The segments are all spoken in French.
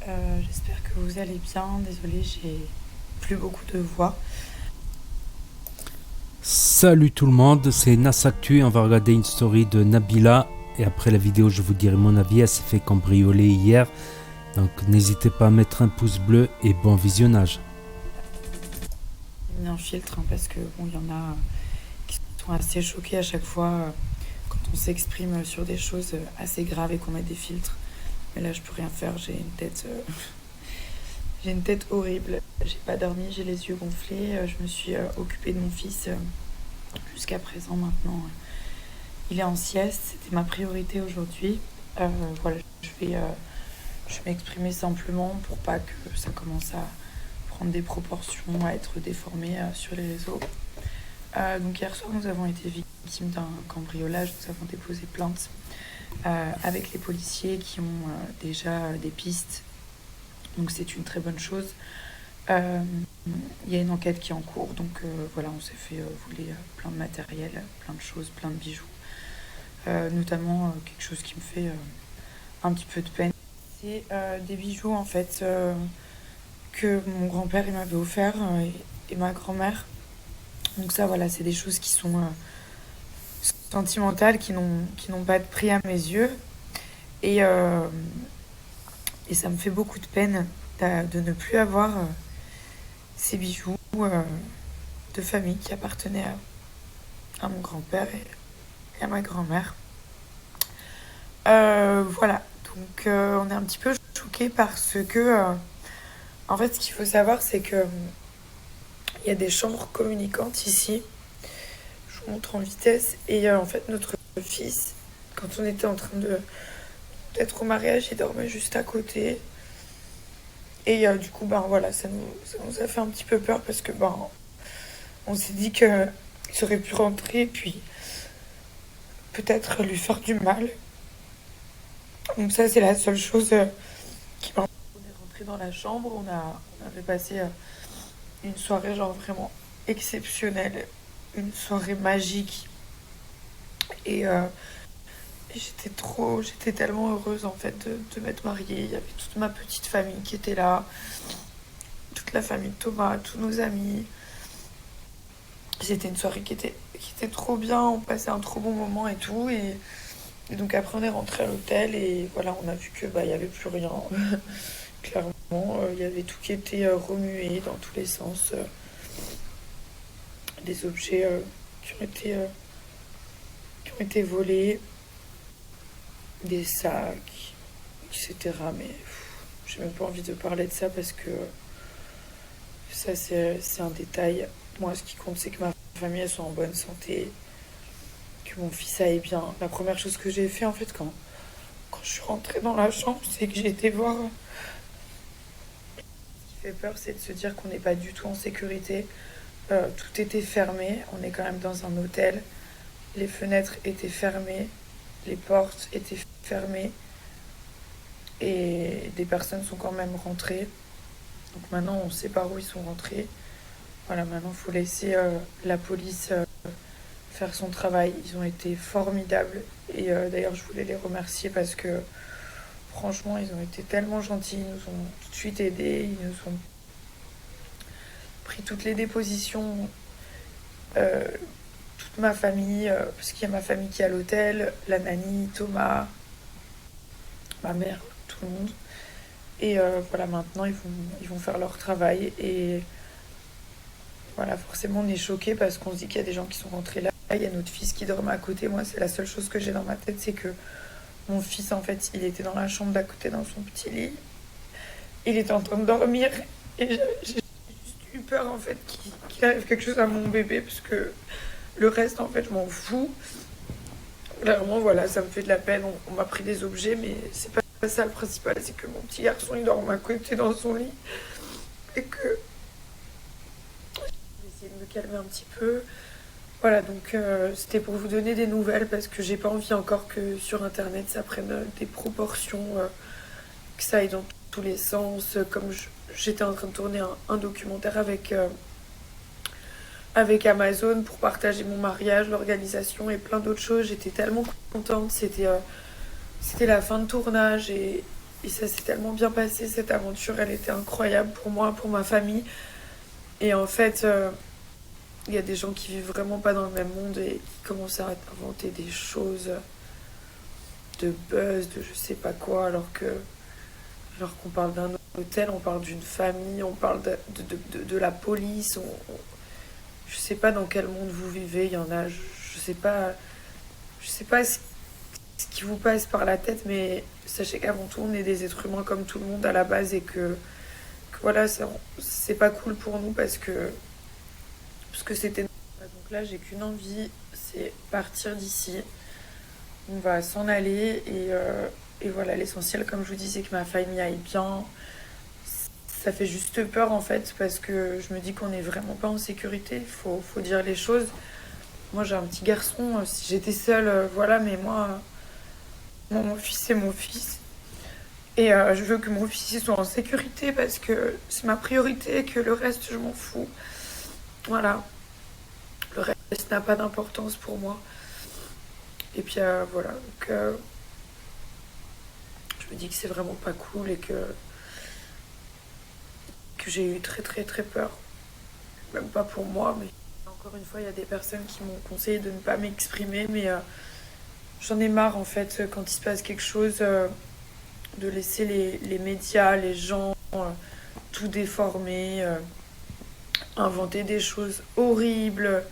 J'espère que vous allez bien. Désolée, j'ai plus beaucoup de voix. Salut tout le monde, c'est Nassactu et on va regarder une story de Nabila. Et après la vidéo, je vous dirai mon avis. Elle s'est fait cambrioler hier. Donc n'hésitez pas à mettre un pouce bleu et bon visionnage. J'ai mis un filtre parce que bon, il y en a qui sont assez choqués à chaque fois quand on s'exprime sur des choses assez graves et qu'on met des filtres. Mais là, je peux rien faire. J'ai une tête horrible. J'ai pas dormi, j'ai les yeux gonflés. Je me suis occupée de mon fils jusqu'à présent. Maintenant, il est en sieste. C'était ma priorité aujourd'hui. Voilà, je vais m'exprimer simplement pour pas que ça commence à prendre des proportions, à être déformé sur les réseaux. Donc hier soir, nous avons été victimes d'un cambriolage. Nous avons déposé plainte avec les policiers qui ont déjà des pistes. Donc c'est une très bonne chose. Il y a une enquête qui est en cours. Donc voilà, on s'est fait voler plein de matériel, plein de choses, plein de bijoux. Notamment quelque chose qui me fait un petit peu de peine. C'est des bijoux en fait que mon grand-père il m'avait offert et ma grand-mère. Donc ça voilà, c'est des choses qui sont sentimentales, qui n'ont pas de prix à mes yeux. Et, euh, et ça me fait beaucoup de peine de ne plus avoir ces bijoux de famille qui appartenaient à mon grand-père et à ma grand-mère. Voilà, donc on est un petit peu choqués parce que en fait ce qu'il faut savoir c'est que il y a des chambres communicantes ici. Je vous montre en vitesse. Et en fait, notre fils, quand on était en train d'être au mariage, il dormait juste à côté. Et du coup, ben voilà, ça nous a fait un petit peu peur parce que ben on s'est dit qu'il aurait pu rentrer et puis peut-être lui faire du mal. Donc ça, c'est la seule chose qui m'a... On est rentré dans la chambre, on avait passé une soirée genre vraiment exceptionnelle, une soirée magique. Et j'étais tellement heureuse en fait de m'être mariée. Il y avait toute ma petite famille qui était là, toute la famille de Thomas, tous nos amis. C'était une soirée qui était trop bien, on passait un trop bon moment et tout. Et donc après on est rentré à l'hôtel et voilà, on a vu que bah il y avait plus rien. Clairement, il y avait tout qui était remué dans tous les sens. Des objets qui ont été volés, des sacs, etc. Mais j'ai même pas envie de parler de ça parce que ça, c'est un détail. Moi, ce qui compte, c'est que ma famille, elle soit en bonne santé, que mon fils aille bien. La première chose que j'ai fait, en fait, quand je suis rentrée dans la chambre, c'est que j'ai été voir. Ce qui fait peur, c'est de se dire qu'on n'est pas du tout en sécurité. Tout était fermé. On est quand même dans un hôtel. Les fenêtres étaient fermées. Les portes étaient fermées. Et des personnes sont quand même rentrées. Donc maintenant, on sait par où ils sont rentrés. Voilà, maintenant, il faut laisser la police faire son travail. Ils ont été formidables. Et d'ailleurs, je voulais les remercier parce que franchement, ils ont été tellement gentils. Ils nous ont tout de suite aidés. Ils nous ont pris toutes les dépositions. Euh, Toute ma famille, parce qu'il y a ma famille qui est à l'hôtel, la nanny, Thomas, ma mère, tout le monde. Et voilà, maintenant, ils vont faire leur travail. Et voilà, forcément, on est choqués parce qu'on se dit qu'il y a des gens qui sont rentrés là. Il y a notre fils qui dormait à côté. Moi, c'est la seule chose que j'ai dans ma tête, c'est que mon fils, en fait, il était dans la chambre d'à côté, dans son petit lit. Il était en train de dormir. Et j'ai juste eu peur, en fait, qu'il arrive quelque chose à mon bébé, parce que le reste, en fait, je m'en fous. Clairement, voilà, ça me fait de la peine. On m'a pris des objets, mais c'est pas ça le principal. C'est que mon petit garçon, il dort à côté dans son lit. Et que j'ai essayé de me calmer un petit peu. Voilà, donc c'était pour vous donner des nouvelles parce que j'ai pas envie encore que sur internet ça prenne des proportions, que ça aille dans tous les sens. Comme j'étais en train de tourner un documentaire avec Amazon pour partager mon mariage, l'organisation et plein d'autres choses. J'étais tellement contente. C'était la fin de tournage et Et ça s'est tellement bien passé, cette aventure, elle était incroyable pour moi, pour ma famille. Et en fait, il y a des gens qui vivent vraiment pas dans le même monde et qui commencent à inventer des choses de buzz, de je sais pas quoi, alors qu'on parle d'un hôtel, on parle d'une famille, on parle de la police. Je sais pas dans quel monde vous vivez, il y en a, je sais pas ce qui vous passe par la tête, mais sachez qu'avant tout, on est des êtres humains comme tout le monde à la base et que voilà, c'est pas cool pour nous parce que c'était. Donc là, j'ai qu'une envie, c'est partir d'ici. On va s'en aller et voilà, l'essentiel, comme je vous dis, c'est que ma famille aille bien. Ça fait juste peur en fait parce que je me dis qu'on n'est vraiment pas en sécurité, faut dire les choses. Moi j'ai un petit garçon, si j'étais seule, voilà, mais moi, mon fils c'est mon fils. Et je veux que mon fils soit en sécurité parce que c'est ma priorité, que le reste je m'en fous. Voilà, le reste n'a pas d'importance pour moi. Et puis voilà, donc je me dis que c'est vraiment pas cool et que j'ai eu très très très peur. Même pas pour moi, mais encore une fois, il y a des personnes qui m'ont conseillé de ne pas m'exprimer, mais j'en ai marre en fait quand il se passe quelque chose, de laisser les médias, les gens, tout déformer, inventer des choses horribles,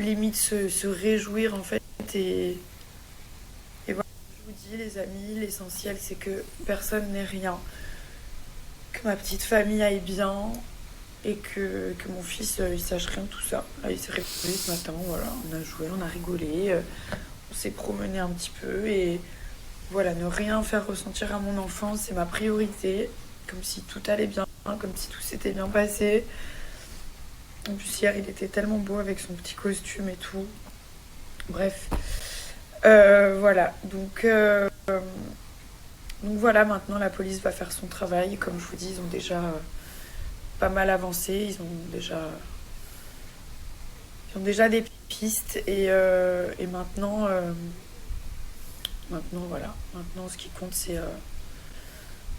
limite se réjouir en fait. Et voilà, je vous dis les amis, l'essentiel c'est que personne n'ait rien, que ma petite famille aille bien et que mon fils il sache rien de tout ça. Là, il s'est réveillé ce matin, voilà, on a joué, on a rigolé, on s'est promené un petit peu et voilà, ne rien faire ressentir à mon enfant, c'est ma priorité, comme si tout allait bien, comme si tout s'était bien passé. En plus hier il était tellement beau avec son petit costume et tout. Bref, voilà, donc voilà, maintenant la police va faire son travail. Comme je vous dis, ils ont déjà pas mal avancé. Ils ont déjà des pistes. Et maintenant, voilà. Maintenant, ce qui compte, c'est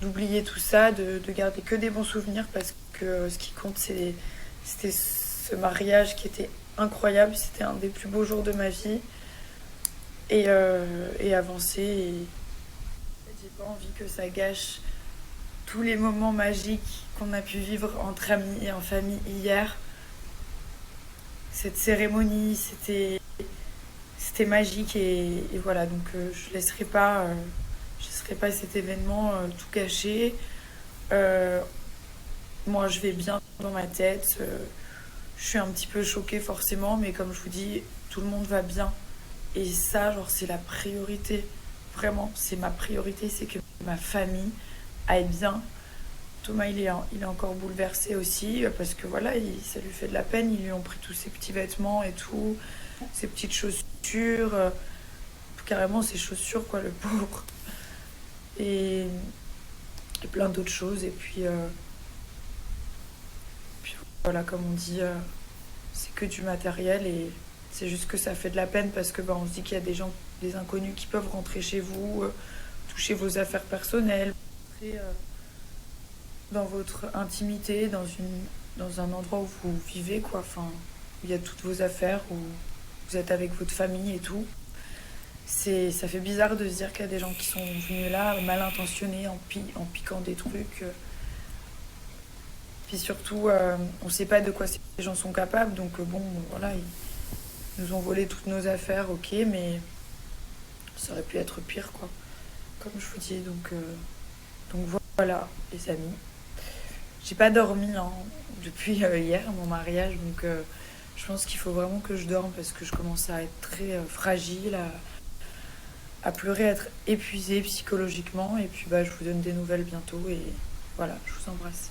d'oublier tout ça, de garder que des bons souvenirs. Parce que ce qui compte, c'était ce mariage qui était incroyable. C'était un des plus beaux jours de ma vie. Et avancer. J'ai pas envie que ça gâche tous les moments magiques qu'on a pu vivre entre amis et en famille hier. Cette cérémonie, c'était magique et voilà, donc je laisserai pas cet événement tout gâcher. Moi, je vais bien dans ma tête. Je suis un petit peu choquée forcément, mais comme je vous dis, tout le monde va bien. Et ça, genre, c'est la priorité. Vraiment, c'est ma priorité, c'est que ma famille aille bien. Thomas, il est encore bouleversé aussi, parce que voilà, ça lui fait de la peine. Ils lui ont pris tous ses petits vêtements et tout, ses petites chaussures, carrément ses chaussures, quoi, le pauvre. Et plein d'autres choses. Et puis voilà, comme on dit, c'est que du matériel et c'est juste que ça fait de la peine parce que on se dit qu'il y a des gens, des inconnus qui peuvent rentrer chez vous, toucher vos affaires personnelles, rentrer dans votre intimité, dans un endroit où vous vivez, quoi. Enfin, où il y a toutes vos affaires, où vous êtes avec votre famille et tout. Ça fait bizarre de se dire qu'il y a des gens qui sont venus là mal intentionnés en piquant des trucs. Puis surtout, on sait pas de quoi ces gens sont capables, donc bon, voilà, ils nous ont volé toutes nos affaires, ok, mais ça aurait pu être pire, quoi. Comme je vous dis, donc voilà, les amis. J'ai pas dormi depuis hier, mon mariage, donc je pense qu'il faut vraiment que je dorme parce que je commence à être très fragile, à pleurer, à être épuisée psychologiquement. Et puis je vous donne des nouvelles bientôt et voilà, je vous embrasse.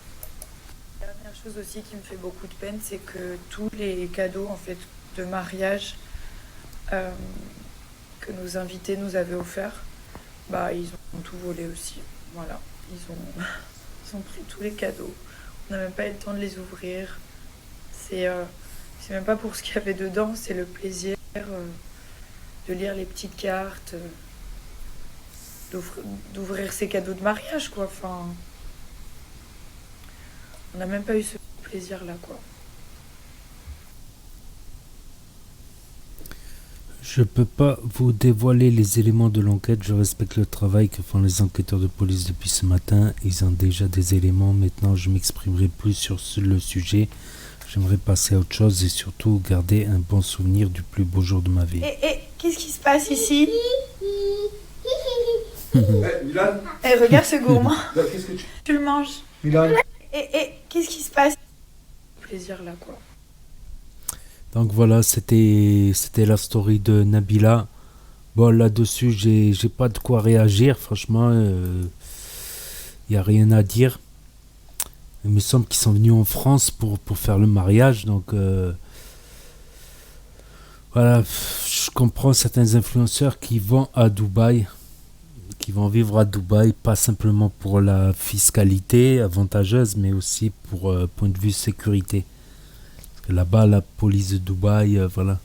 Dernière chose aussi qui me fait beaucoup de peine, c'est que tous les cadeaux en fait de mariage que nos invités nous avaient offerts, ils ont tout volé aussi. Voilà, ils ont pris tous les cadeaux. On n'a même pas eu le temps de les ouvrir. C'est même pas pour ce qu'il y avait dedans, c'est le plaisir de lire les petites cartes, d'ouvrir ses cadeaux de mariage, quoi. Enfin, on n'a même pas eu ce plaisir-là, quoi. Je peux pas vous dévoiler les éléments de l'enquête, je respecte le travail que font les enquêteurs de police depuis ce matin. Ils ont déjà des éléments, maintenant je m'exprimerai plus sur le sujet. J'aimerais passer à autre chose et surtout garder un bon souvenir du plus beau jour de ma vie. Qu'est-ce qui se passe ici? Milan, Regarde ce gourmand. qu'est-ce que Tu le manges. Milan, Qu'est-ce qui se passe? Plaisir-là, quoi. Donc voilà, c'était la story de Nabila. Bon, là-dessus, j'ai pas de quoi réagir, franchement. Y a rien à dire. Il me semble qu'ils sont venus en France pour faire le mariage. Donc voilà, je comprends certains influenceurs qui vont à Dubaï, qui vont vivre à Dubaï, pas simplement pour la fiscalité avantageuse, mais aussi pour point de vue sécurité. Là-bas, la police de Dubaï, voilà.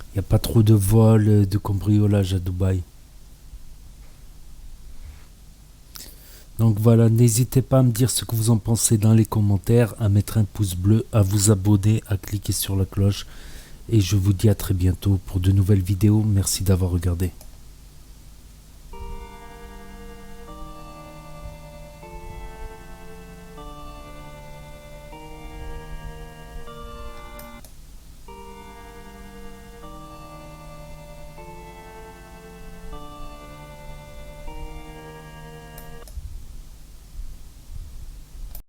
Il n'y a pas trop de vols, de cambriolage à Dubaï. Donc voilà, n'hésitez pas à me dire ce que vous en pensez dans les commentaires, à mettre un pouce bleu, à vous abonner, à cliquer sur la cloche. Et je vous dis à très bientôt pour de nouvelles vidéos. Merci d'avoir regardé.